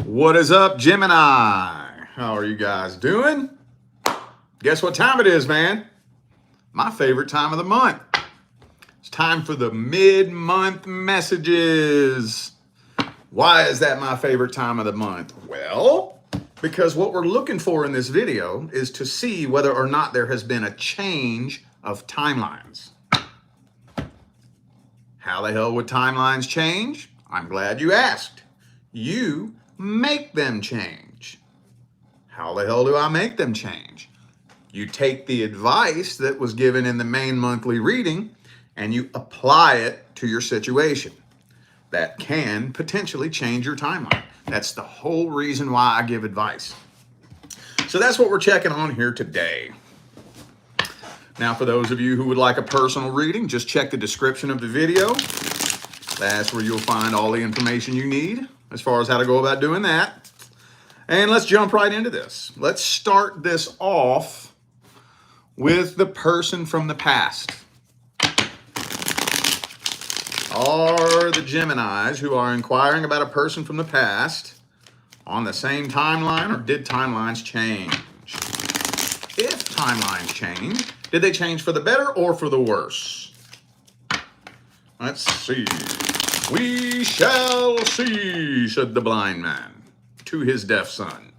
What is up, Gemini? How are you guys doing? Guess what time it is, man? My favorite time of the month. It's time for the mid-month messages. Why is that my favorite time of the month? Well, because what we're looking for in this video is to see whether or not there has been a change of timelines. How the hell would timelines change? I'm glad you asked. You make them change. How the hell do I make them change? You take the advice that was given in the main monthly reading and you apply it to your situation. That can potentially change your timeline. That's the whole reason why I give advice. So that's what we're checking on here today. Now, for those of you who would like a personal reading, just check the description of the video. That's where you'll find all the information you need as far as how to go about doing that. And let's jump right into this. Let's start this off with the person from the past. Are the Geminis who are inquiring about a person from the past on the same timeline, or did timelines change? If timelines change, did they change for the better or for the worse? Let's see. We shall see, said the blind man to his deaf son.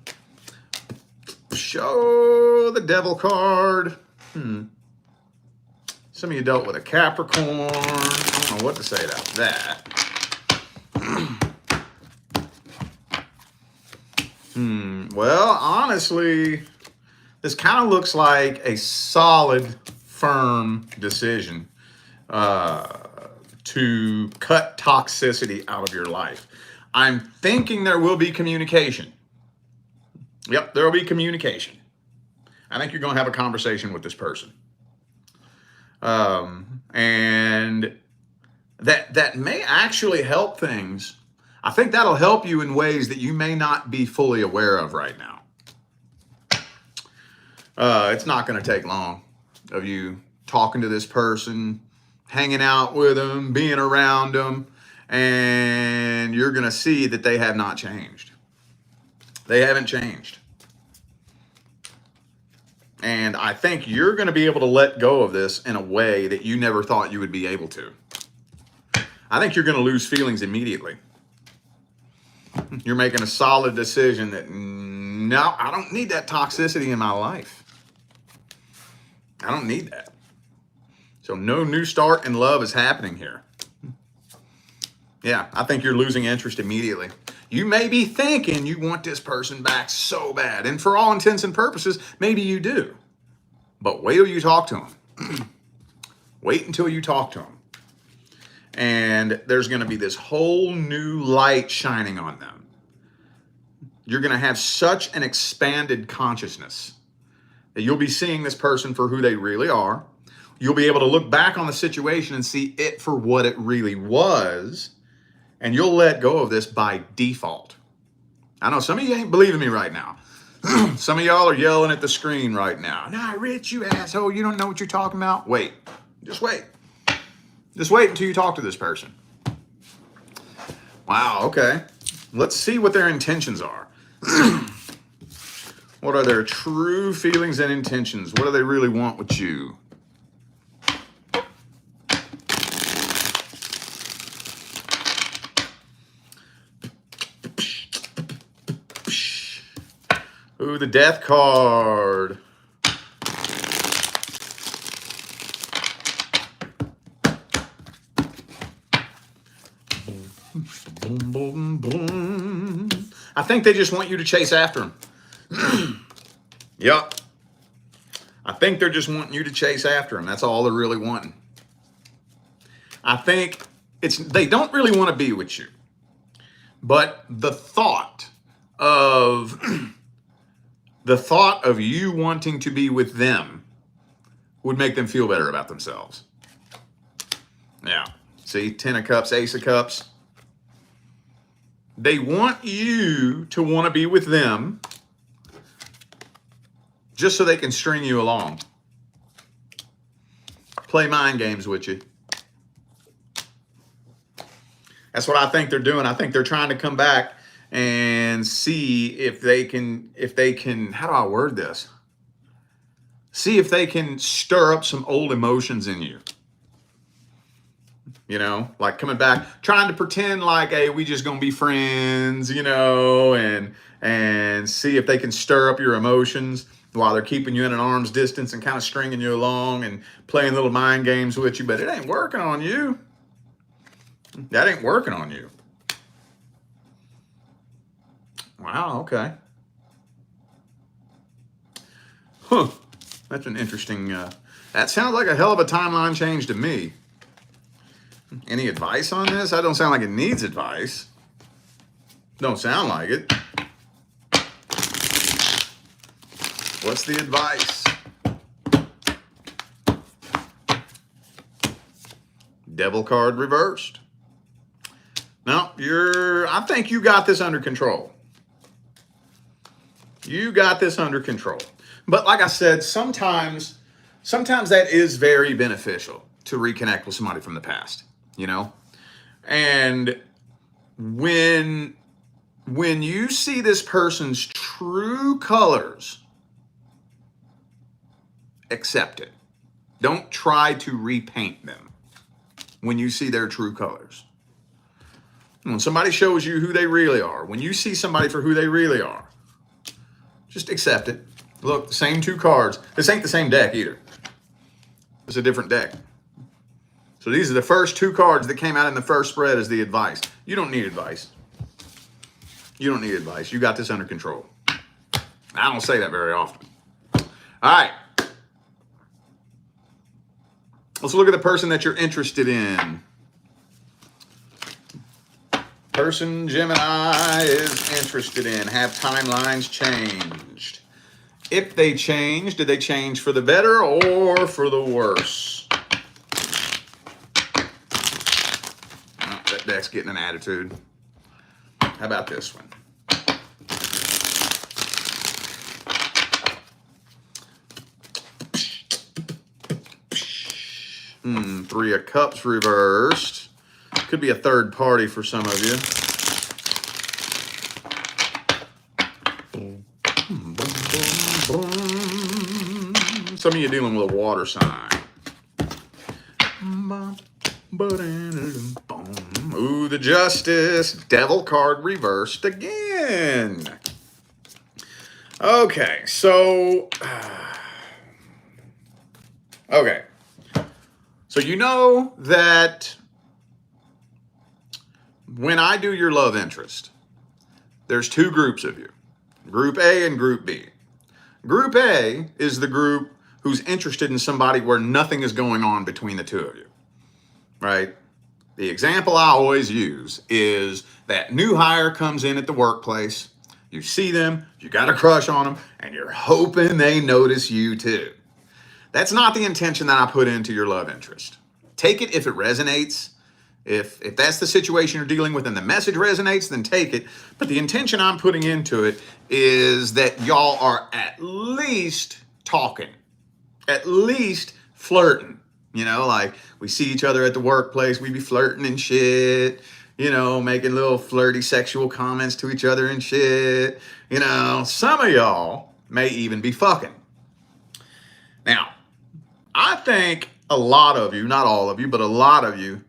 Show the devil card. Some of you dealt with a Capricorn. I don't know what to say about that. Well, honestly, this kind of looks like a solid, firm decision to cut toxicity out of your life. I'm thinking there will be communication. Yep, there will be communication. I think you're going to have a conversation with this person. And that may actually help things. I think that'll help you in ways that you may not be fully aware of right now. It's not going to take long of you talking to this person, hanging out with them, being around them, and you're going to see that they have not changed. They haven't changed. And I think you're going to be able to let go of this in a way that you never thought you would be able to. I think you're going to lose feelings immediately. You're making a solid decision that, no, I don't need that toxicity in my life. I don't need that. So no new start in love is happening here. Yeah, I think you're losing interest immediately. You may be thinking you want this person back so bad. And for all intents and purposes, maybe you do. But wait till you talk to them. Wait until you talk to them. And there's going to be this whole new light shining on them. You're going to have such an expanded consciousness that you'll be seeing this person for who they really are. You'll be able to look back on the situation and see it for what it really was. And you'll let go of this by default. I know some of you ain't believing me right now. Some of y'all are yelling at the screen right now. Nah, Rich, you asshole, you don't know what you're talking about. Wait, just wait. Just wait until you talk to this person. Wow, okay. Let's see what their intentions are. What are their true feelings and intentions? What do they really want with you? Ooh, the death card. Boom, boom, boom. I think they just want you to chase after them. Yep. I think they're just wanting you to chase after them. That's all they're really wanting. I think they don't really want to be with you. But the thought of you wanting to be with them would make them feel better about themselves. Yeah. See, 10 of Cups, Ace of Cups. They want you to want to be with them just so they can string you along. Play mind games with you. That's what I think they're doing. I think they're trying to come back and see if they can, how do I word this? See if they can stir up some old emotions in you. You know, like coming back, trying to pretend like, hey, we just gonna be friends, you know, and see if they can stir up your emotions while they're keeping you in an arm's distance and kind of stringing you along and playing little mind games with you, but it ain't working on you. That ain't working on you. Wow, okay. Huh. That's an interesting, that sounds like a hell of a timeline change to me. Any advice on this? That don't sound like it needs advice. Don't sound like it. What's the advice? Devil card reversed. No, I think you got this under control. You got this under control. But like I said, sometimes that is very beneficial to reconnect with somebody from the past, you know? And when you see this person's true colors, accept it. Don't try to repaint them when you see their true colors. When somebody shows you who they really are, when you see somebody for who they really are, just accept it. Look, the same two cards. This ain't the same deck either. It's a different deck. So these are the first two cards that came out in the first spread as the advice. You don't need advice. You don't need advice. You got this under control. I don't say that very often. All right. Let's look at the person that you're interested in. Person Gemini is interested in. Have timelines changed? If they change, did they change for the better or for the worse? Oh, that deck's getting an attitude. How about this one? Three of Cups reversed. Could be a third party for some of you. Some of you dealing with a water sign. Ooh, the Justice. Devil card reversed again. Okay, so... okay. So you know that when I do your love interest, there's two groups of you. Group A and Group B. Group A is the group who's interested in somebody where nothing is going on between the two of you, right? The example I always use is that new hire comes in at the workplace. You see them, you got a crush on them, and you're hoping they notice you too. That's not the intention that I put into your love interest. Take it if it resonates. If that's the situation you're dealing with and the message resonates, then take it. But the intention I'm putting into it is that y'all are at least talking, at least flirting. You know, like we see each other at the workplace, we be flirting and shit, you know, making little flirty sexual comments to each other and shit. You know, some of y'all may even be fucking. Now, I think a lot of you, not all of you, but a lot of you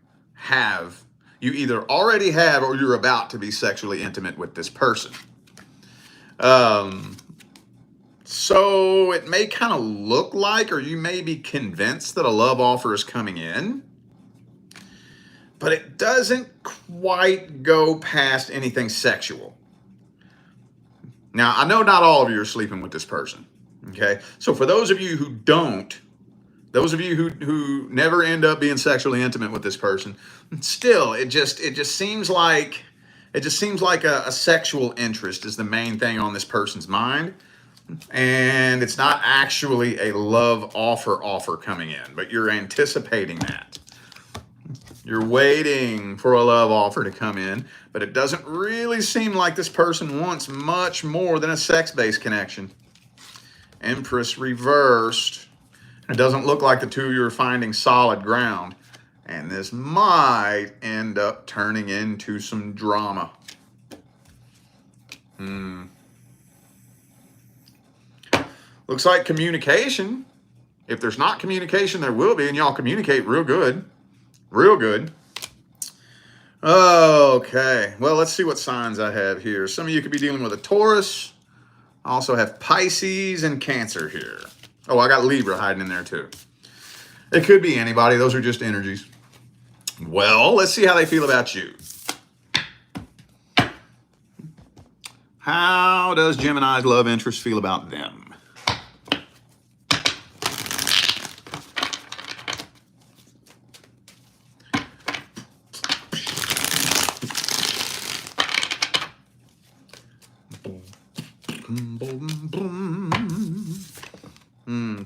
you either already have or you're about to be sexually intimate with this person. So it may kind of look like, or you may be convinced that a love offer is coming in, but it doesn't quite go past anything sexual. Now, I know not all of you are sleeping with this person, okay? So for those of you who don't, those of you who never end up being sexually intimate with this person, still, it just seems like a sexual interest is the main thing on this person's mind. And it's not actually a love offer coming in, but you're anticipating that. You're waiting for a love offer to come in, but it doesn't really seem like this person wants much more than a sex-based connection. Empress reversed. It doesn't look like the two of you are finding solid ground. And this might end up turning into some drama. Looks like communication. If there's not communication, there will be, and y'all communicate real good. Real good. Okay, well, let's see what signs I have here. Some of you could be dealing with a Taurus. I also have Pisces and Cancer here. Oh, I got Libra hiding in there too. It could be anybody. Those are just energies. Well, let's see how they feel about you. How does Gemini's love interest feel about them?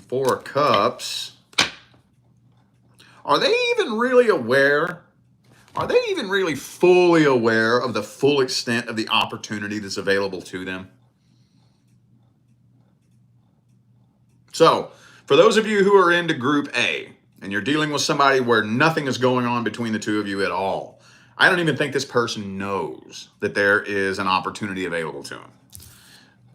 Four of Cups. Are they even really aware? Are they even really fully aware of the full extent of the opportunity that's available to them? So, for those of you who are into Group A, and you're dealing with somebody where nothing is going on between the two of you at all, I don't even think this person knows that there is an opportunity available to them.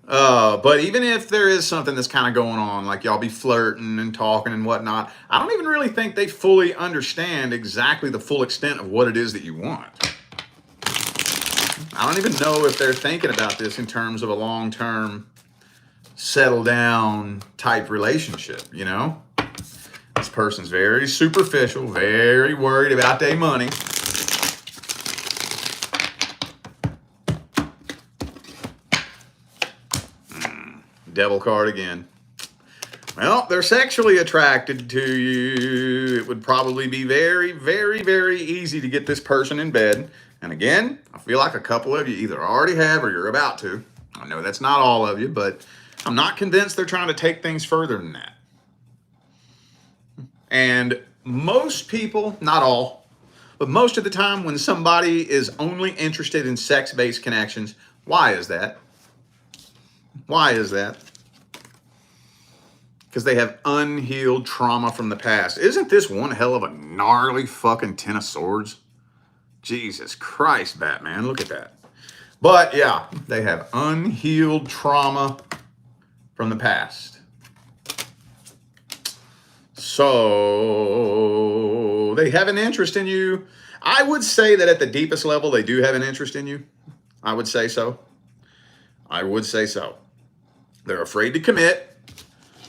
But even if there is something that's kind of going on, like y'all be flirting and talking and whatnot, I don't even really think they fully understand exactly the full extent of what it is that you want. I don't even know if they're thinking about this in terms of a long-term, settle down type relationship, you know? This person's very superficial, very worried about their money. Devil card again. Well, they're sexually attracted to you. It would probably be very, very, very easy to get this person in bed. And again, I feel like a couple of you either already have or you're about to. I know that's not all of you, but I'm not convinced they're trying to take things further than that. And most people, not all, but most of the time when somebody is only interested in sex-based connections, why is that? Why is that? Because they have unhealed trauma from the past. Isn't this one hell of a gnarly fucking Ten of Swords? Jesus Christ, Batman, look at that. But yeah, they have unhealed trauma from the past. So they have an interest in you. I would say that at the deepest level, they do have an interest in you. I would say so. I would say so. They're afraid to commit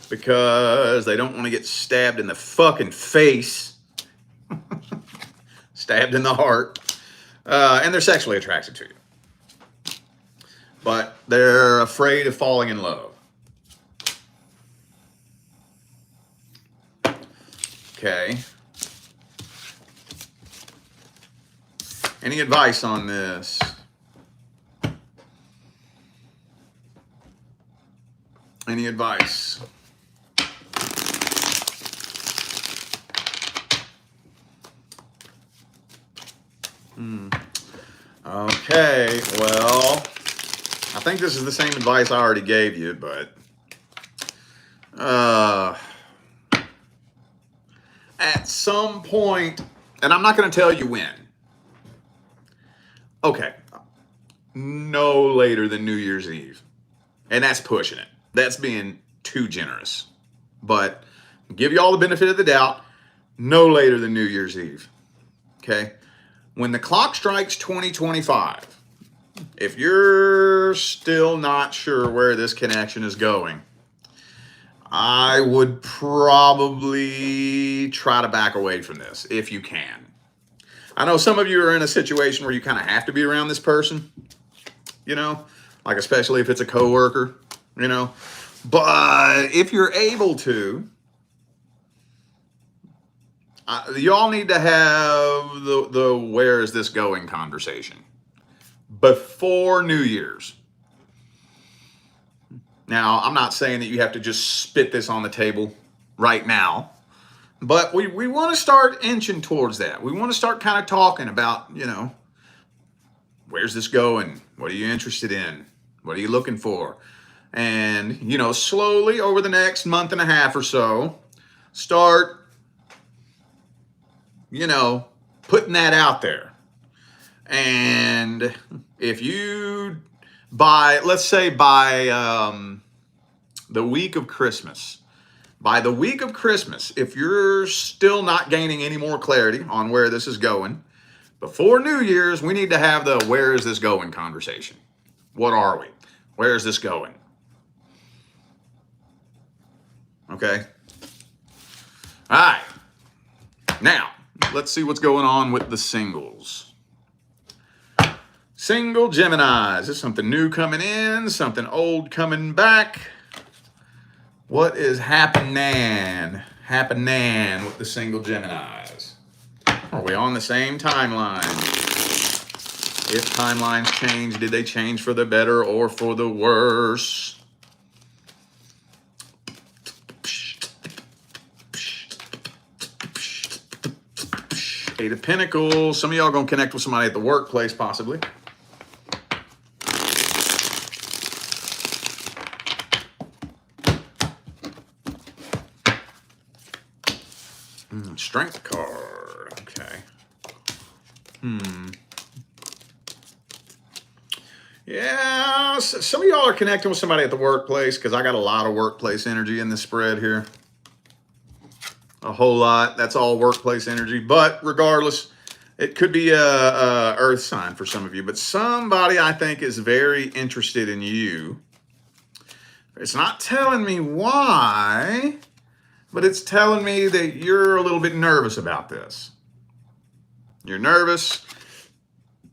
because they don't want to get stabbed in the fucking face. Stabbed in the heart. And they're sexually attracted to you. But they're afraid of falling in love. Okay. Any advice on this? Any advice? Okay, well, I think this is the same advice I already gave you, but at some point, and I'm not going to tell you when. Okay, no later than New Year's Eve. And that's pushing it. That's being too generous. But give you all the benefit of the doubt, no later than New Year's Eve. Okay? When the clock strikes 2025, if you're still not sure where this connection is going, I would probably try to back away from this if you can. I know some of you are in a situation where you kind of have to be around this person, you know, like especially if it's a coworker, you know. But if you're able to, y'all need to have the where is this going conversation before New Year's. Now, I'm not saying that you have to just spit this on the table right now, but we want to start inching towards that. We want to start kind of talking about, you know, where's this going? What are you interested in? What are you looking for? And, you know, slowly over the next month and a half or so, start, you know, putting that out there. And if you let's say by the week of Christmas. By the week of Christmas, if you're still not gaining any more clarity on where this is going, before New Year's, we need to have the where is this going conversation. What are we? Where is this going? Okay. All right. Now, let's see what's going on with the singles. Single Geminis. Is something new coming in? Something old coming back? What is happening with the single Geminis? Are we on the same timeline? If timelines change, did they change for the better or for the worse? Eight of Pentacles. Some of y'all gonna connect with somebody at the workplace, possibly. Strength card. Okay. Yeah, some of y'all are connecting with somebody at the workplace because I got a lot of workplace energy in this spread here. A whole lot. That's all workplace energy. But regardless, it could be a earth sign for some of you. But somebody I think is very interested in you. It's not telling me why, but it's telling me that you're a little bit nervous about this. You're nervous.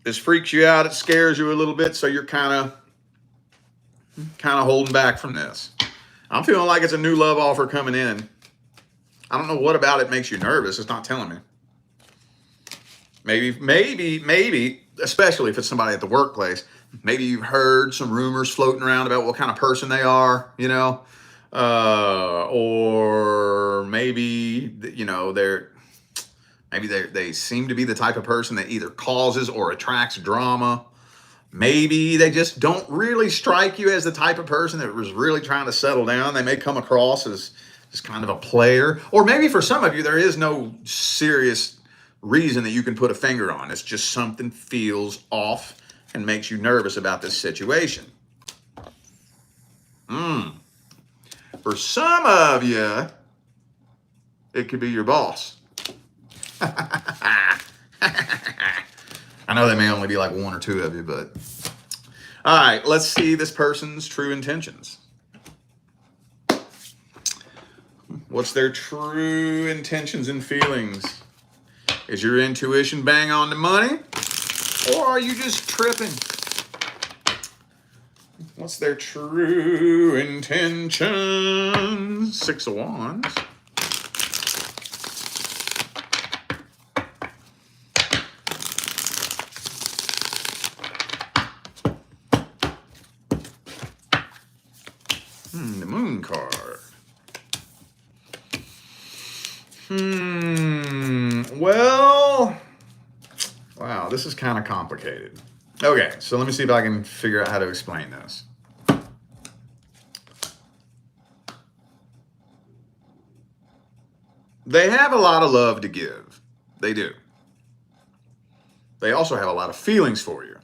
This freaks you out. It scares you a little bit. So you're kind of holding back from this. I'm feeling like it's a new love offer coming in. I don't know what about it makes you nervous. It's not telling me. Maybe, especially if it's somebody at the workplace, maybe you've heard some rumors floating around about what kind of person they are, you know, or maybe, you know, they seem to be the type of person that either causes or attracts drama. Maybe they just don't really strike you as the type of person that was really trying to settle down. They may come across as just kind of a player. Or maybe for some of you, there is no serious reason that you can put a finger on. It's just something feels off and makes you nervous about this situation. For some of you, it could be your boss. I know there may only be like one or two of you, but all right, let's see this person's true intentions. What's their true intentions and feelings? Is your intuition bang on the money, or are you just tripping? What's their true intentions? Six of Wands. The Moon card. Well, wow, this is kind of complicated. Okay, so let me see if I can figure out how to explain this. They have a lot of love to give. They do. They also have a lot of feelings for you.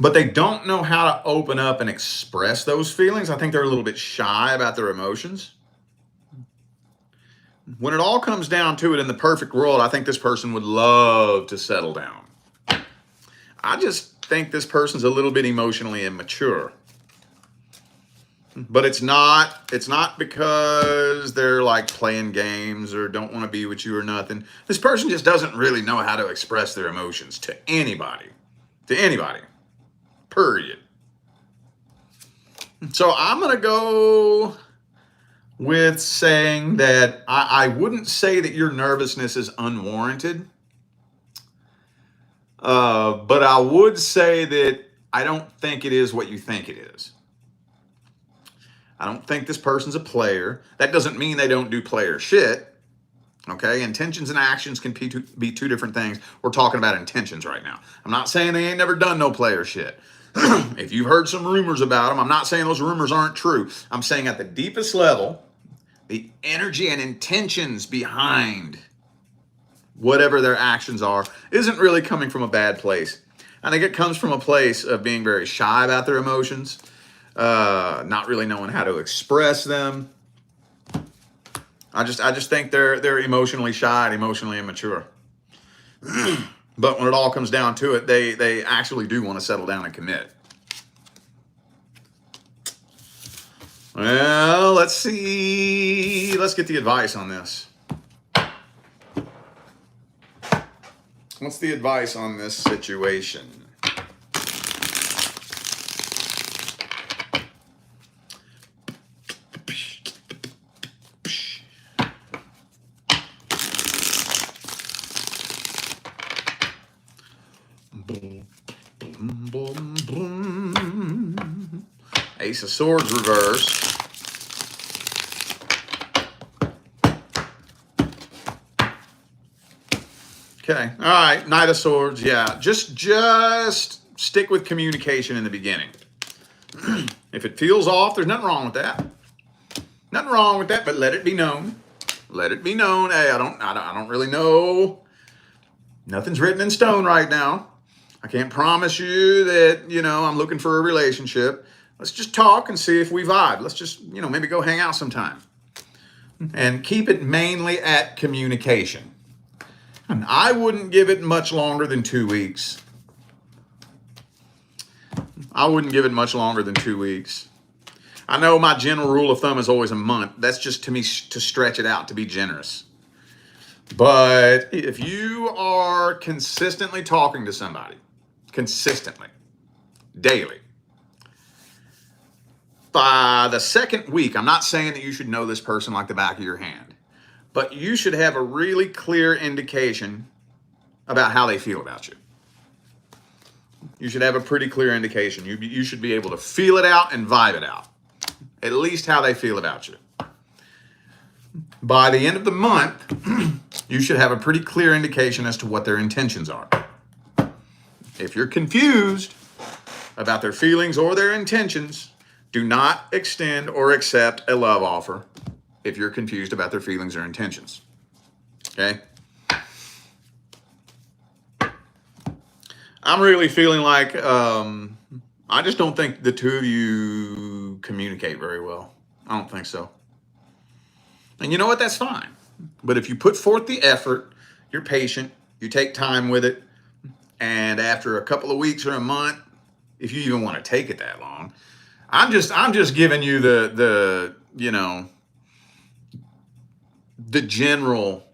But they don't know how to open up and express those feelings. I think they're a little bit shy about their emotions. When it all comes down to it in the perfect world, I think this person would love to settle down. I just think this person's a little bit emotionally immature. But it's not because they're like playing games or don't want to be with you or nothing. This person just doesn't really know how to express their emotions to anybody. To anybody. Period. So I'm going to go with saying that I wouldn't say that your nervousness is unwarranted. But I would say that I don't think it is what you think it is. I don't think this person's a player. That doesn't mean they don't do player shit. Okay, intentions and actions can be two different things. We're talking about intentions right now. I'm not saying they ain't never done no player shit. If you've heard some rumors about them, I'm not saying those rumors aren't true. I'm saying at the deepest level, the energy and intentions behind whatever their actions are isn't really coming from a bad place. I think it comes from a place of being very shy about their emotions, not really knowing how to express them. I just think they're emotionally shy and emotionally immature. But when it all comes down to it, they actually do want to settle down and commit. Well, let's see. Let's get the advice on this. What's the advice on this situation? Ace of Swords reversed. Okay. All right. Knight of Swords. Yeah. Just stick with communication in the beginning. If it feels off, there's nothing wrong with that. Nothing wrong with that, but let it be known. Let it be known. Hey, I don't really know. Nothing's written in stone right now. I can't promise you that, I'm looking for a relationship. Let's just talk and see if we vibe. Let's just, maybe go hang out sometime. And keep it mainly at communication. And I wouldn't give it much longer than 2 weeks. I wouldn't give it much longer than 2 weeks. I know my general rule of thumb is always a month. That's just to me to stretch it out, to be generous. But if you are consistently talking to somebody, consistently, daily, by the second week, I'm not saying that you should know this person like the back of your hand, but you should have a really clear indication about how they feel about you. You should have a pretty clear indication. You should be able to feel it out and vibe it out. At least how they feel about you. By the end of the month, you should have a pretty clear indication as to what their intentions are. If you're confused about their feelings or their intentions, do not extend or accept a love offer if you're confused about their feelings or intentions. Okay? I'm really feeling like I just don't think the two of you communicate very well. I don't think so. And you know what? That's fine. But if you put forth the effort, you're patient, you take time with it, and after a couple of weeks or a month, if you even want to take it that long, I'm just giving you the general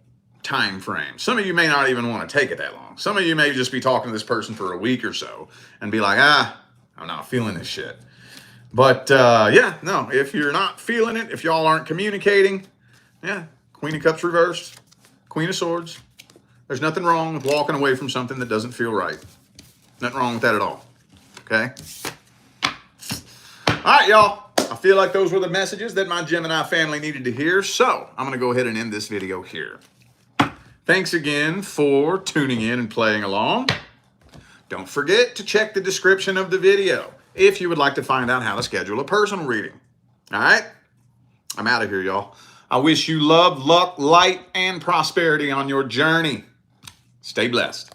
time frame. Some of you may not even want to take it that long. Some of you may just be talking to this person for a week or so and be like, I'm not feeling this shit. But if you're not feeling it, if y'all aren't communicating, Queen of Cups reversed, Queen of Swords. There's nothing wrong with walking away from something that doesn't feel right. Nothing wrong with that at all. Okay? All right, y'all. I feel like those were the messages that my Gemini family needed to hear. So I'm going to go ahead and end this video here. Thanks again for tuning in and playing along. Don't forget to check the description of the video if you would like to find out how to schedule a personal reading. All right? I'm out of here, y'all. I wish you love, luck, light, and prosperity on your journey. Stay blessed.